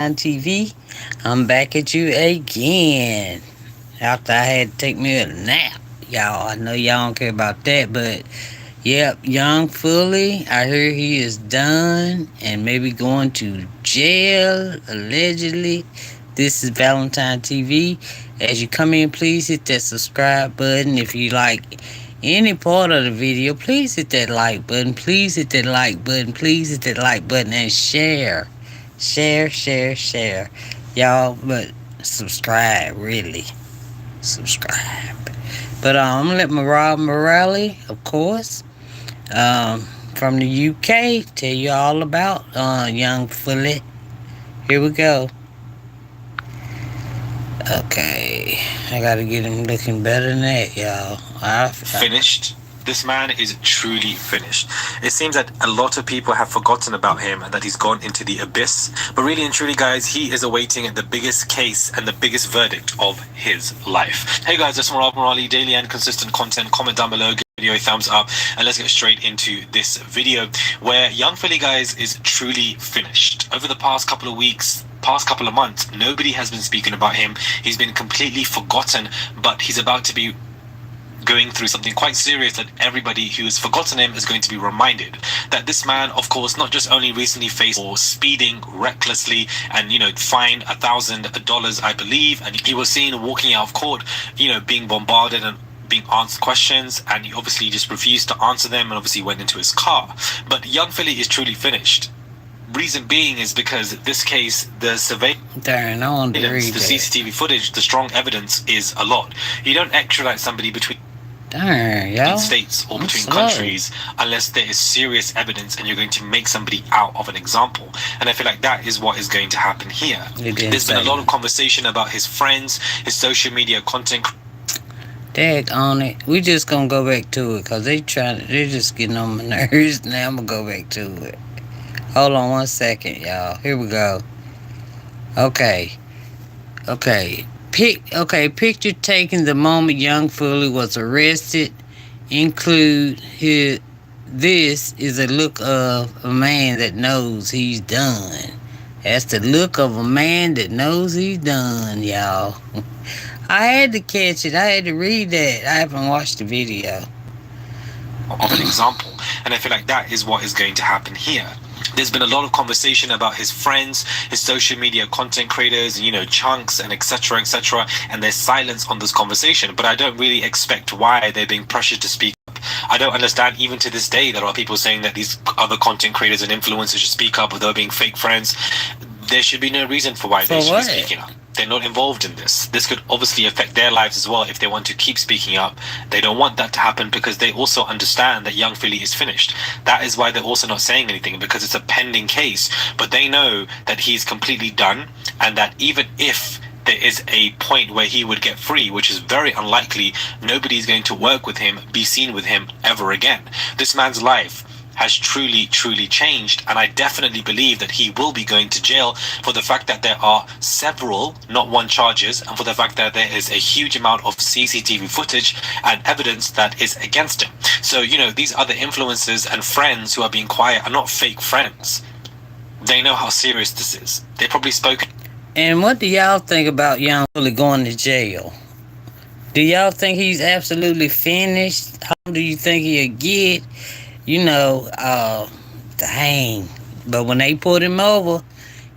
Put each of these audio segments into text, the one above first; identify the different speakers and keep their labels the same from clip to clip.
Speaker 1: On TV, I'm back at you again. After I had to take me a nap, y'all. I know y'all don't care about that, but yep, Young Fully. I hear he is done and maybe going to jail allegedly. This is Valentine TV. As you come in, please hit that subscribe button. If you like any part of the video, please hit that like button. Please hit that like button. Please hit that like button and share. Share. Y'all, but subscribe, really. Subscribe. But I'm gonna let Rob Morelli, of course, um, from the UK, tell you all about Young Fully. Here we go. Okay, I gotta get him looking better than that, y'all.
Speaker 2: Finished. This man is truly finished. It seems that a lot of people have forgotten about him and that he's gone into the abyss. But really and truly, guys, he is awaiting the biggest case and the biggest verdict of his life. Hey guys, this is Rob Morali, daily and consistent content. Comment down below, give the video a thumbs up, and let's get straight into this video where Young Philly, guys, is truly finished. Over the past couple of weeks, past couple of months, nobody has been speaking about him. He's been completely forgotten, but he's about to be going through something quite serious that everybody who has forgotten him is going to be reminded that this man, of course, not just only recently faced for speeding recklessly and fined $1,000, I believe, and he was seen walking out of court, being bombarded and being asked questions, and he obviously just refused to answer them and obviously went into his car. But Young Philly is truly finished. Reason being is because this case, the surveillance, the CCTV footage, the strong evidence is a lot. You don't extradite somebody between states or between countries unless there is serious evidence and you're going to make somebody out of an example. And I feel like that is what is going to happen here. There's been a lot of conversation about his friends, his social media content.
Speaker 1: Dag on it. We just gonna go back to it because they're just getting on my nerves. Now I'm gonna go back to it. Hold on 1 second, y'all. Here we go. Okay. Picture taken the moment Young Fully was arrested. This is a look of a man that knows he's done. That's the look of a man that knows he's done, y'all. I had to catch it. I had to read that. I haven't watched the video.
Speaker 2: Of an example. And I feel like that is what is going to happen here. There's been a lot of conversation about his friends, his social media content creators, chunks and etc., and there's silence on this conversation. But I don't really expect why they're being pressured to speak up. I don't understand, even to this day, there are people saying that these other content creators and influencers should speak up without being fake friends. There should be no reason for why they should be speaking up. They're not involved in this. This could obviously affect their lives as well if they want to keep speaking up. They don't want that to happen because they also understand that Young Philly is finished. That is why they're also not saying anything, because it's a pending case. But they know that he's completely done, and that even if there is a point where he would get free, which is very unlikely, nobody's going to work with him, be seen with him ever again. This man's life has truly changed, and I definitely believe that he will be going to jail for the fact that there are several, not one, charges, and for the fact that there is a huge amount of CCTV footage and evidence that is against him. So, these other influencers and friends who are being quiet are not fake friends. They know how serious this is. They probably spoke.
Speaker 1: And what do y'all think about Young Fully going to jail? Do y'all think he's absolutely finished? How do you think he'll get? Dang. But when they put him over,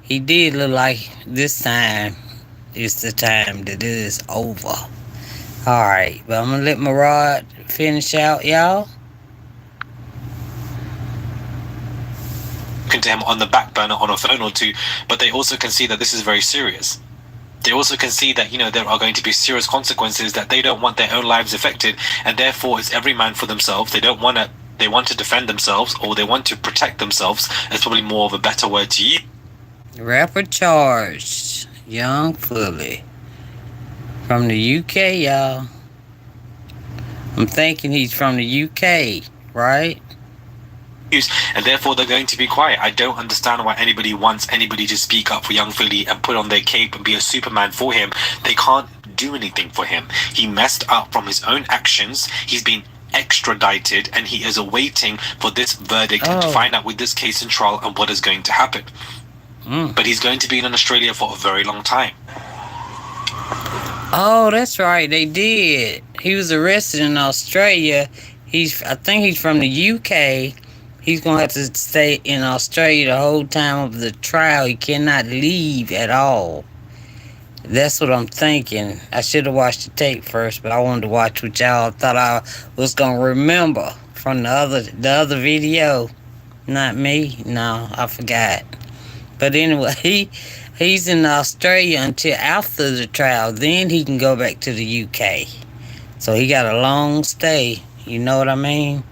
Speaker 1: he did look like this time is the time that it is over. Alright, but I'm gonna let Marad finish out, y'all.
Speaker 2: To him on the back burner on a phone or two, but they also can see that this is very serious. They also can see that there are going to be serious consequences, that they don't want their own lives affected, and therefore it's every man for themselves. They want to defend themselves, or they want to protect themselves. That's probably more of a better word to use.
Speaker 1: Rapper charged, Young Fully, from the UK, y'all. I'm thinking he's from the UK, right?
Speaker 2: And therefore they're going to be quiet. I don't understand why anybody wants anybody to speak up for Young Philly and put on their cape and be a Superman for him. They can't do anything for him. He messed up from his own actions. He's been extradited, and he is awaiting for this verdict and to find out with this case in trial and what is going to happen. But he's going to be in Australia for a very long time.
Speaker 1: Oh, that's right. They did. He was arrested in Australia. I think he's from the UK. He's gonna have to stay in Australia the whole time of the trial. He cannot leave at all. That's what I'm thinking. I should have watched the tape first, but I wanted to watch what y'all thought I was gonna remember from the other video. Not me. No, I forgot. But anyway, he's in Australia until after the trial. Then he can go back to the UK. So he got a long stay. You know what I mean?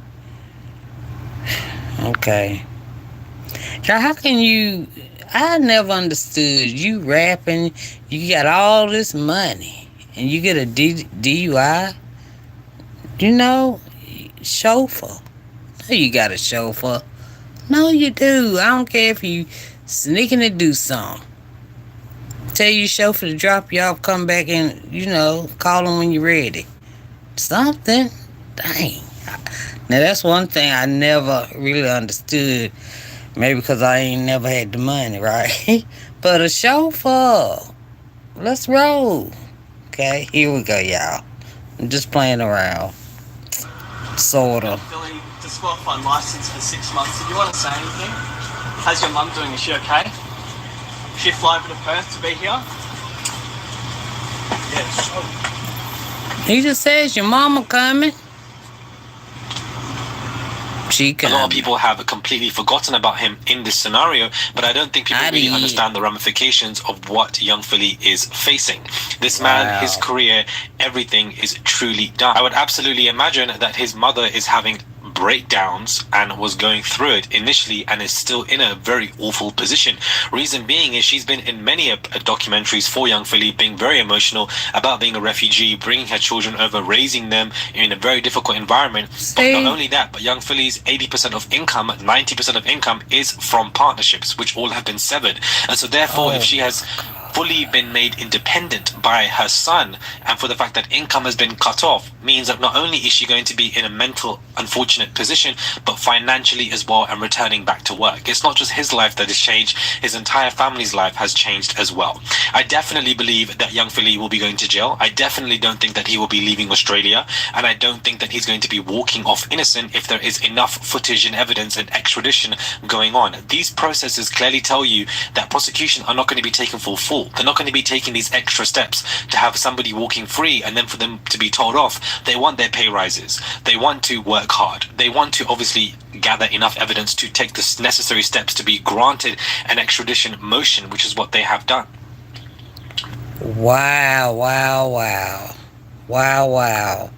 Speaker 1: Okay. Now, how can you... I never understood. You rapping, you got all this money, and you get a DUI? You know, chauffeur. No, you got a chauffeur. No, you do. I don't care if you sneaking to do something. Tell your chauffeur to drop you off, come back and, call him when you're ready. Something. Dang. Now, that's one thing I never really understood. Maybe because I ain't never had the money, right? But a chauffeur. Let's roll. Okay, here we go, y'all. I'm just playing around. Sorta.
Speaker 3: Philly disqualified license for 6 months. Did you want to say anything? How's your mum doing? Is she okay? She fly over to Perth to be here? Yeah, sure.
Speaker 1: He just says your mama coming.
Speaker 2: A lot of people have completely forgotten about him in this scenario, but I don't think people really understand the ramifications of what Young Philly is facing. This man, his career, everything is truly done. I would absolutely imagine that his mother is having breakdowns and was going through it initially and is still in a very awful position. Reason being is she's been in many documentaries for Young Philly, being very emotional about being a refugee, bringing her children over, raising them in a very difficult environment. But not only that, but Young Philly's 80% of income, 90% of income is from partnerships, which all have been severed. And so therefore, if she has fully been made independent by her son, and for the fact that income has been cut off, means that not only is she going to be in a mental unfortunate position, but financially as well, and returning back to work. It's not just his life that has changed, his entire family's life has changed as well. I definitely believe that Young Philly will be going to jail. I definitely don't think that he will be leaving Australia, and I don't think that he's going to be walking off innocent if there is enough footage and evidence and extradition going on. These processes clearly tell you that prosecution are not going to be taken for full. They're not going to be taking these extra steps to have somebody walking free and then for them to be told off. They want their pay rises. They want to work hard. They want to obviously gather enough evidence to take the necessary steps to be granted an extradition motion, which is what they have done.
Speaker 1: Wow, wow, wow. Wow, wow.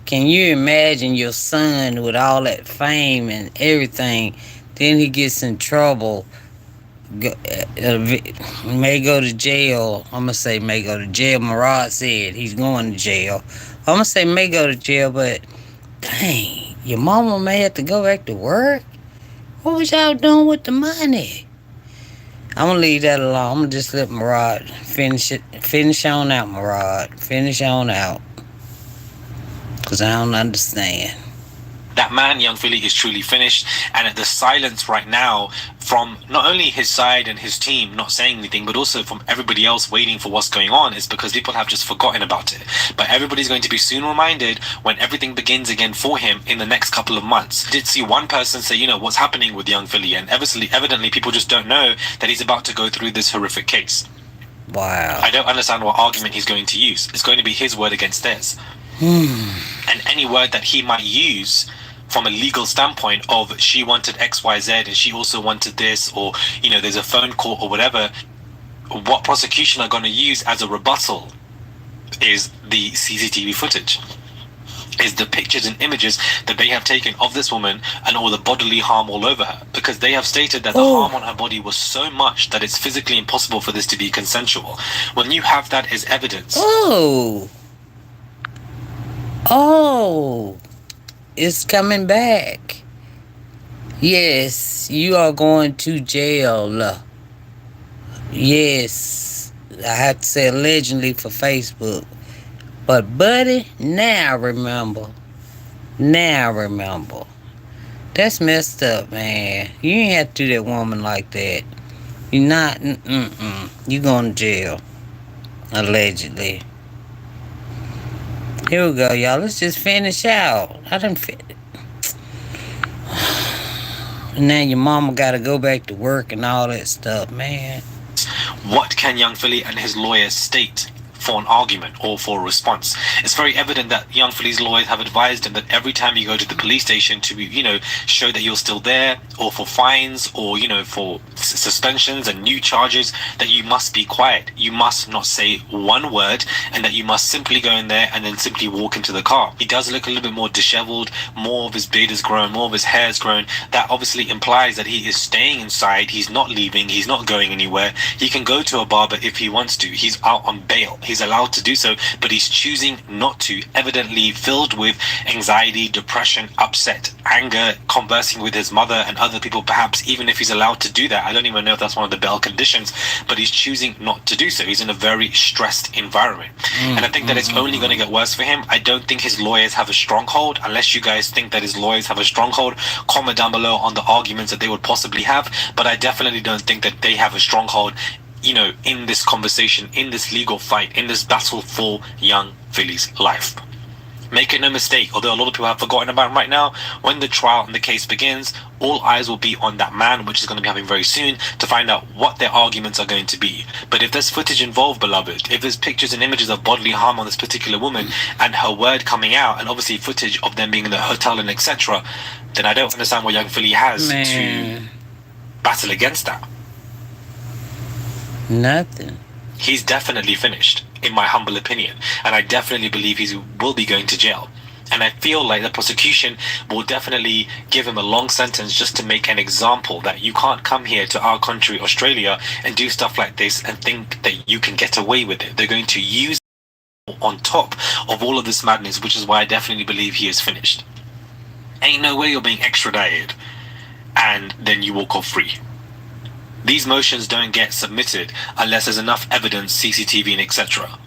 Speaker 1: Can you imagine your son with all that fame and everything, then he gets in trouble, may go to jail. I'm going to say may go to jail. Murad said he's going to jail. I'm going to say may go to jail, but dang, your mama may have to go back to work? What was y'all doing with the money? I'm going to leave that alone. I'm going to just let Murad finish it. Finish on out, Murad. Finish on out. Because I don't understand.
Speaker 2: That man, Young Philly, is truly finished, and the silence right now from not only his side and his team not saying anything, but also from everybody else waiting for what's going on, is because people have just forgotten about it. But everybody's going to be soon reminded when everything begins again for him in the next couple of months. I did see one person say, what's happening with Young Philly, and evidently people just don't know that he's about to go through this horrific case.
Speaker 1: Wow.
Speaker 2: I don't understand what argument he's going to use. It's going to be his word against theirs. And any word that he might use from a legal standpoint of she wanted XYZ and she also wanted this, or there's a phone call or whatever, what prosecution are going to use as a rebuttal is the CCTV footage, is the pictures and images that they have taken of this woman and all the bodily harm all over her, because they have stated that the harm on her body was so much that it's physically impossible for this to be consensual. When you have that as evidence,
Speaker 1: it's coming back. Yes, you are going to jail. Yes, I have to say allegedly for Facebook. But buddy, now remember. That's messed up, man. You ain't have to do that woman like that. You're not. You going to jail. Allegedly. Here we go, y'all. Let's just finish out. I done fit. Now your mama got to go back to work and all that stuff, man.
Speaker 2: What can young Philly and his lawyers state for an argument or for a response? It's very evident that young Philly's lawyers have advised him that every time you go to the police station to, show that you're still there, or for fines, or, for suspensions and new charges, that you must be quiet. You must not say one word, and that you must simply go in there and then simply walk into the car. He does look a little bit more disheveled, more of his beard has grown, more of his hair has grown. That obviously implies that he is staying inside, he's not leaving, he's not going anywhere. He can go to a barber if he wants to. He's out on bail. He's allowed to do so, but he's choosing not to, evidently filled with anxiety, depression, upset, anger, conversing with his mother and other people, perhaps even if he's allowed to do that. I don't even know if that's one of the bail conditions, but he's choosing not to do so. He's in a very stressed environment. And I think that it's only going to get worse for him. I don't think his lawyers have a stronghold. Unless you guys think that his lawyers have a stronghold, comment down below on the arguments that they would possibly have, but I definitely don't think that they have a stronghold, in this conversation, in this legal fight, in this battle for young Philly's life. Make it no mistake, although a lot of people have forgotten about him right now, when the trial and the case begins, all eyes will be on that man, which is going to be happening very soon, to find out what their arguments are going to be. But if there's footage involved, beloved, if there's pictures and images of bodily harm on this particular woman and her word coming out, and obviously footage of them being in the hotel and etc., then I don't understand what young Philly has to battle against that.
Speaker 1: Nothing.
Speaker 2: He's definitely finished, in my humble opinion, and I definitely believe he will be going to jail. And I feel like the prosecution will definitely give him a long sentence just to make an example that you can't come here to our country, Australia, and do stuff like this and think that you can get away with it. They're going to use it on top of all of this madness, which is why I definitely believe he is finished. Ain't no way you're being extradited and then you walk off free. These motions don't get submitted unless there's enough evidence, CCTV and etc.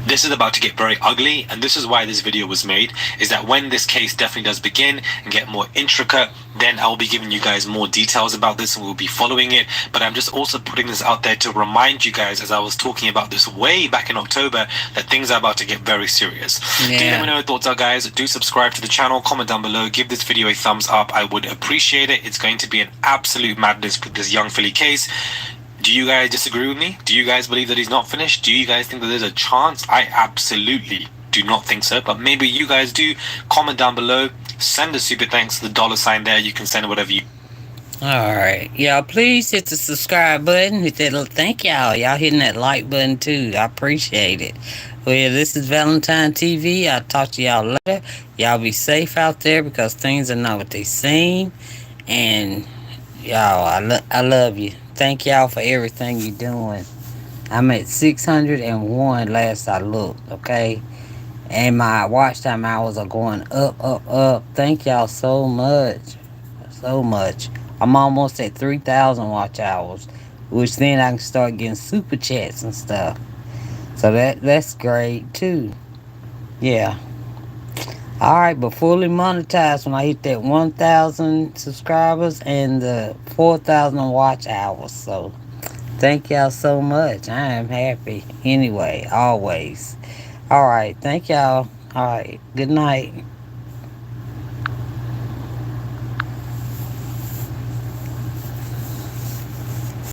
Speaker 2: This is about to get very ugly, and this is why this video was made, is that when this case definitely does begin and get more intricate, then I'll be giving you guys more details about this and we'll be following it. But I'm just also putting this out there to remind you guys, as I was talking about this way back in October, that things are about to get very serious.
Speaker 1: Yeah.
Speaker 2: Do let me know your thoughts are, guys. Do subscribe to the channel, comment down below, give this video a thumbs up. I would appreciate it. It's going to be an absolute madness with this young Philly case. Do you guys disagree with me? Do you guys believe that he's not finished? Do you guys think that there's a chance? I absolutely do not think so, but maybe you guys do. Comment down below. Send a super thanks to the $sign there. You can send whatever you...
Speaker 1: Alright. Y'all, please hit the subscribe button. Hit that. Thank y'all. Y'all hitting that like button too. I appreciate it. Well, this is Valentine TV. I'll talk to y'all later. Y'all be safe out there because things are not what they seem. And y'all, I love you. Thank y'all for everything you're doing. I'm at 601 last I looked, okay? And my watch time hours are going up. Thank y'all so much. So much. I'm almost at 3,000 watch hours, which then I can start getting super chats and stuff. So that's great too. Yeah. Alright, but fully monetized when I hit that 1,000 subscribers and the 4,000 watch hours. So, thank y'all so much. I am happy. Anyway, always. Alright, thank y'all. Alright, good night.